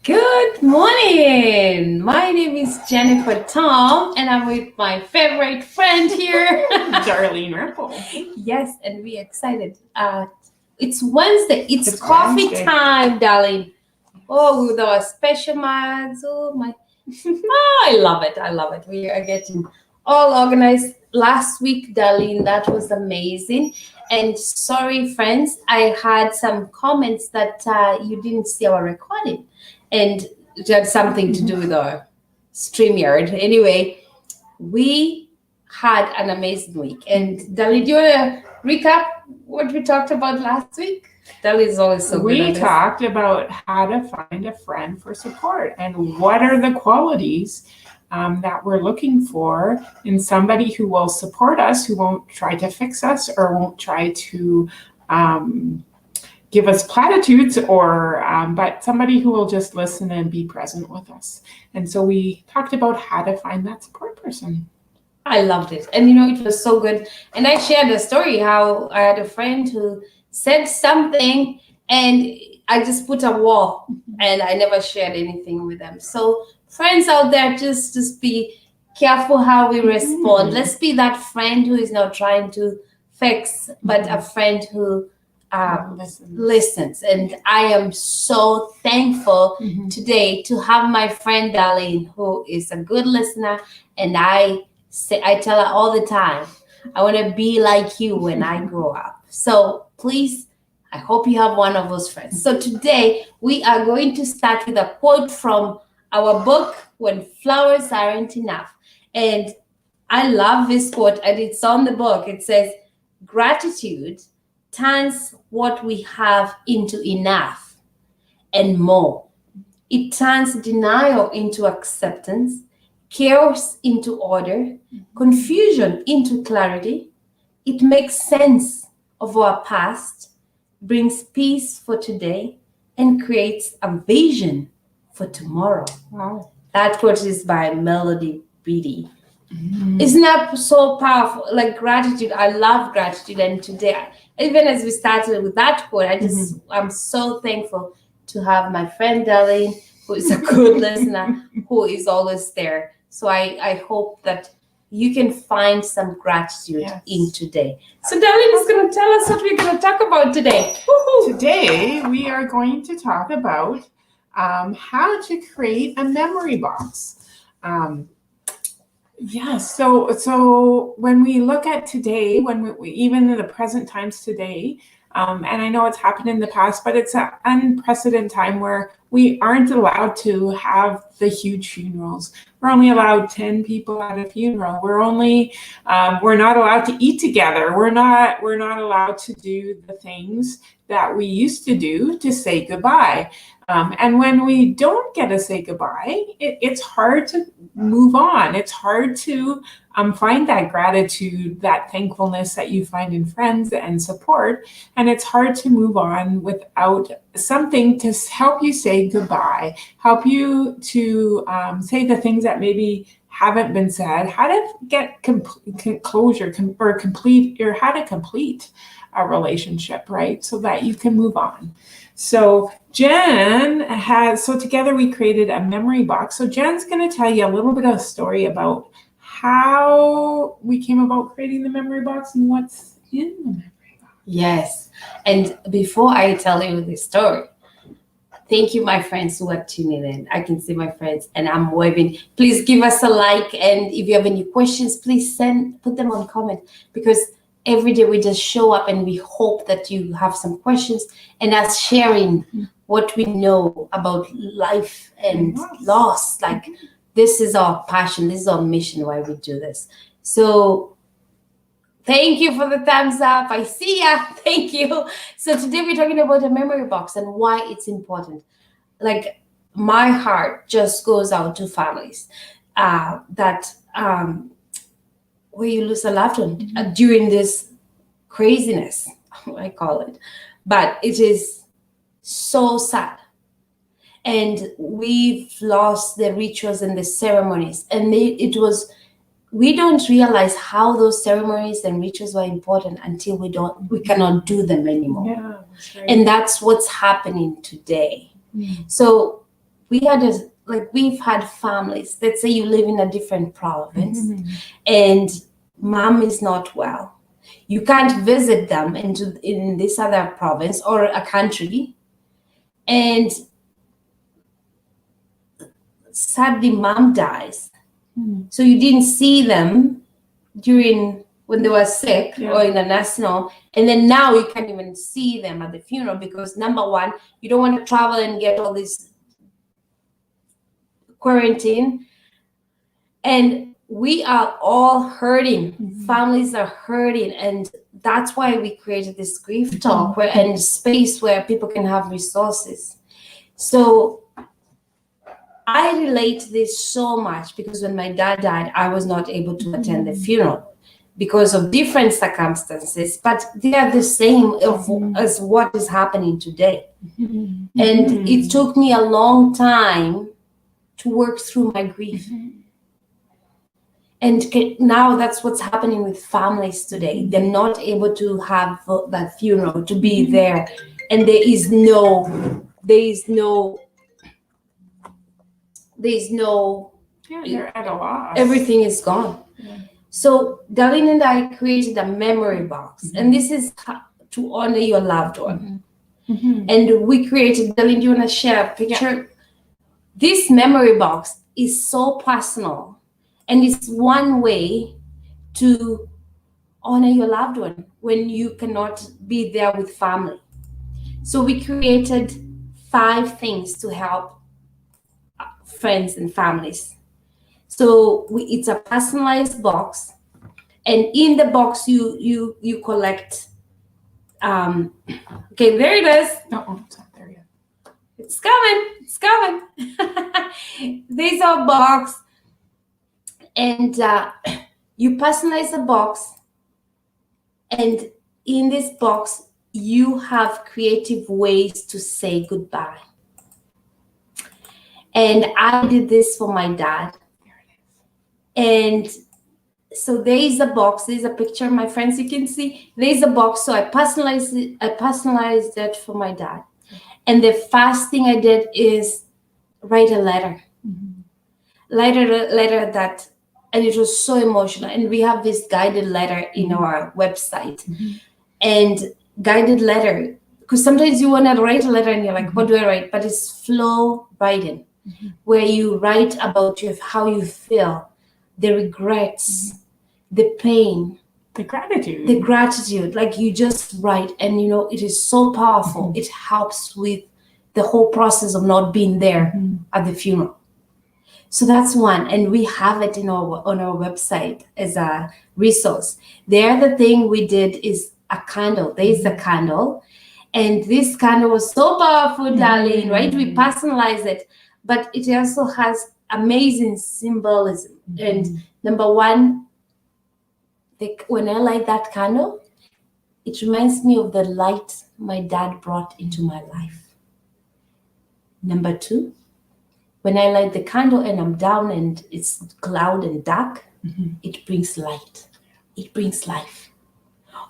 Good morning. My name is Jennifer Tom, and I'm with my favorite friend here, Darlene Ripple. Yes, and we're excited. It's Wednesday. It's coffee Wednesday. time, darling. Oh, with our special mugs. Oh my! Oh, I love it. I love it. We are getting all organized. Last week, Darlene, that was amazing. And sorry, friends, I had some comments that you didn't see our recording, and it had something to do with our StreamYard. Anyway, we had an amazing week. And Darlene, do you want to recap what we talked about last week? Darlene is always so good. We talked about how to find a friend for support and what are the qualities that we're looking for in somebody who will support us, who won't try to fix us or won't try to give us platitudes, or but somebody who will just listen and be present with us. And so we talked about how to find that support person. I loved it. And it was so good. And I shared a story how I had a friend who said something and I just put a wall and I never shared anything with them. So friends out there, just be careful how we respond. Let's be that friend who is not trying to fix, but a friend who listens. And I am so thankful today to have my friend Darlene, who is a good listener, and I tell her all the time, I want to be like you when I grow up. So please, I hope you have one of those friends. So today we are going to start with a quote from our book, When Flowers Aren't Enough. And I love this quote, and it's on the book. It says, gratitude turns what we have into enough and more. It turns denial into acceptance, chaos into order, confusion into clarity. It makes sense of our past, brings peace for today, and creates a vision for tomorrow. Wow. That quote is by Melody Beattie. Isn't that so powerful? Like gratitude, I love gratitude. And today, even as we started with that quote, I'm so thankful to have my friend Darlene, who is a good listener, who is always there. So I hope that you can find some gratitude in today. So Darlene is going to tell us what we're going to talk about today. Woo-hoo. Today we are going to talk about how to create a memory box. So when we look at today, when we even in the present times today, and I know it's happened in the past, but it's an unprecedented time where we aren't allowed to have the huge funerals. We're only allowed 10 people at a funeral. We're not allowed to eat together. We're not allowed to do the things that we used to do to say goodbye. And when we don't get to say goodbye, it's hard to move on. It's hard to find that gratitude, that thankfulness that you find in friends and support. And it's hard to move on without something to help you say goodbye, help you to say the things that maybe haven't been said, how to get closure or complete, or how to complete a relationship, right? So that you can move on. So together we created a memory box. So Jen's going to tell you a little bit of a story about how we came about creating the memory box and what's in the memory box. Yes. And before I tell you the story, thank you, my friends who are tuning in. I can see my friends and I'm waving. Please give us a like. And if you have any questions, please put them on comment, because every day we just show up and we hope that you have some questions and us sharing what we know about life and loss. Like this is our passion. This is our mission, why we do this. So thank you for the thumbs up. I see ya. Thank you. So today we're talking about a memory box and why it's important. Like my heart just goes out to families where you lose a loved one during this craziness, I call it. But it is so sad. And we've lost the rituals and the ceremonies. And we don't realize how those ceremonies and rituals were important until we cannot do them anymore. Yeah, that's right. And that's what's happening today. So we've had families. Let's say you live in a different province, and mom is not well. You can't visit them in this other province or a country, and sadly, mom dies. So you didn't see them during when they were sick or in the national, and then now you can't even see them at the funeral because number one, you don't want to travel and get all this quarantine, and we are all hurting. Families are hurting, and that's why we created this grief talk and space where people can have resources. So I relate this so much because when my dad died, I was not able to attend the funeral because of different circumstances, but they are the same as what is happening today. And it took me a long time to work through my grief. And now that's what's happening with families today. They're not able to have that funeral, to be there. And there is no they're at a loss. Everything is gone. So Darlene and I created a memory box, and this is to honor your loved one. And we created, Darlene, do you want to share a picture? This memory box is so personal, and it's one way to honor your loved one when you cannot be there with family. So we created 5 things to help friends and families. So it's a personalized box, and in the box you collect. Okay, there it is. No, it's not there yet. It's coming. It's coming. There's our box, and you personalize the box, and in this box you have creative ways to say goodbye. And I did this for my dad. And so there is a box. There's a picture, my friends, you can see. There's a box. So I personalized it for my dad. And the first thing I did is write a letter. Letter that, and it was so emotional. And we have this guided letter in our website. And guided letter, because sometimes you want to write a letter and you're like, what do I write? But it's flow writing, where you write about how you feel, the regrets, the pain, the gratitude. Like you just write, and it is so powerful. It helps with the whole process of not being there at the funeral. So that's one, and we have it on our website as a resource. The other thing we did is a candle. There is a candle, and this candle was so powerful, Darlene, right? We personalized it, but it also has amazing symbolism. And number one, when I light that candle, it reminds me of the light my dad brought into my life. Number 2, when I light the candle and I'm down and it's cloud and dark, it brings light. It brings life.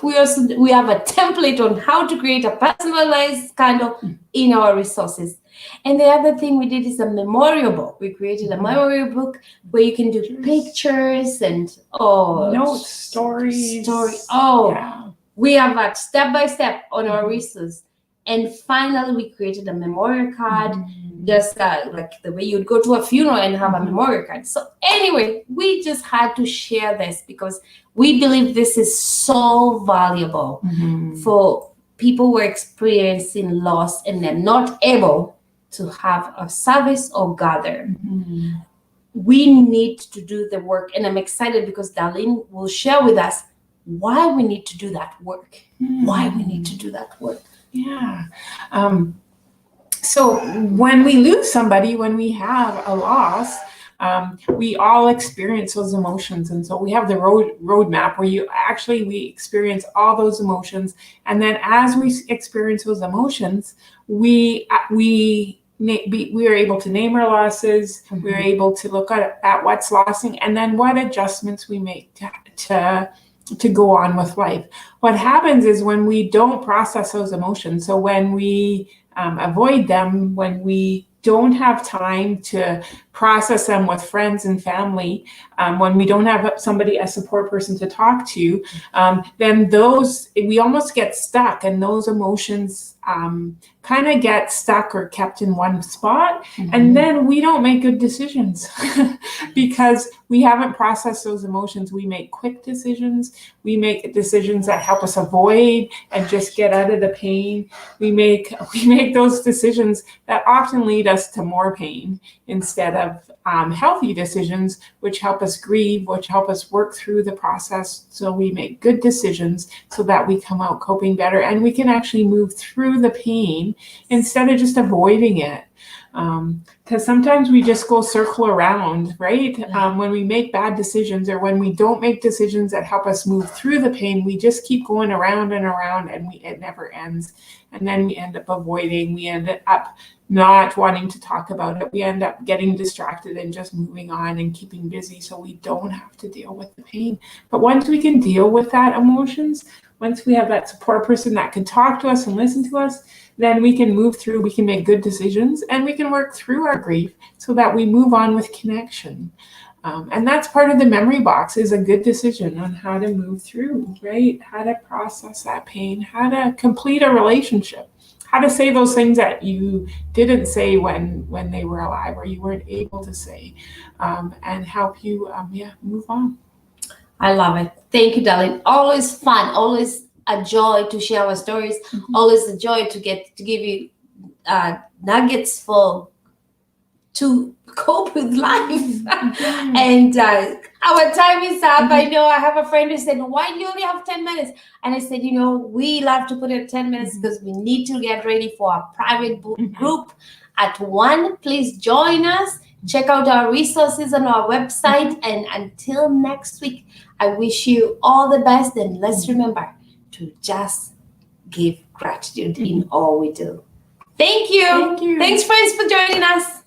We have a template on how to create a personalized candle in our resources. And the other thing we did is a memorial book. We created a memorial book where you can do pictures and notes, stories. We have that step by step on our resource. And finally, we created a memorial card, just like the way you'd go to a funeral and have a memorial card. So anyway, we just had to share this because we believe this is so valuable for people who are experiencing loss and they're not able to have a service or gather. We need to do the work, and I'm excited because Darlene will share with us why we need to do that work. Why we need to do that work. Yeah. So when we lose somebody, when we have a loss, we all experience those emotions. And so we have the roadmap where we experience all those emotions. And then as we experience those emotions, we are able to name our losses. We're able to look at what's losing and then what adjustments we make to go on with life. What happens is when we don't process those emotions, so when we avoid them, when we don't have time to process them with friends and family, when we don't have somebody, a support person to talk to, then we almost get stuck, and those emotions kind of get stuck or kept in one spot. And then we don't make good decisions because we haven't processed those emotions. We make quick decisions. We make decisions that help us avoid and just get out of the pain. We make those decisions that often lead us to more pain instead of healthy decisions, which help us grieve, which help us work through the process. So we make good decisions so that we come out coping better, and we can actually move through the pain instead of just avoiding it. Because sometimes we just go circle around, right? When we make bad decisions, or when we don't make decisions that help us move through the pain, we just keep going around and around, and it never ends. And then we end up avoiding, we end up not wanting to talk about it. We end up getting distracted and just moving on and keeping busy so we don't have to deal with the pain. But once we can deal with that emotions, once we have that support person that can talk to us and listen to us, then we can move through, we can make good decisions, and we can work through our grief so that we move on with connection. And that's part of the memory box, is a good decision on how to move through, right? How to process that pain, how to complete a relationship, how to say those things that you didn't say when they were alive, or you weren't able to say, and help you move on. I love it. Thank you, darling. Always fun, always a joy to share our stories, always a joy to give you nuggets to cope with life. And our time is up. I know I have a friend who said, why do you only have 10 minutes? And I said, we love to put it 10 minutes because we need to get ready for our private group at 1. Please join us. Check out our resources on our website. And until next week, I wish you all the best. And let's remember to just give gratitude in all we do. Thank you. Thank you. Thanks, friends, for joining us.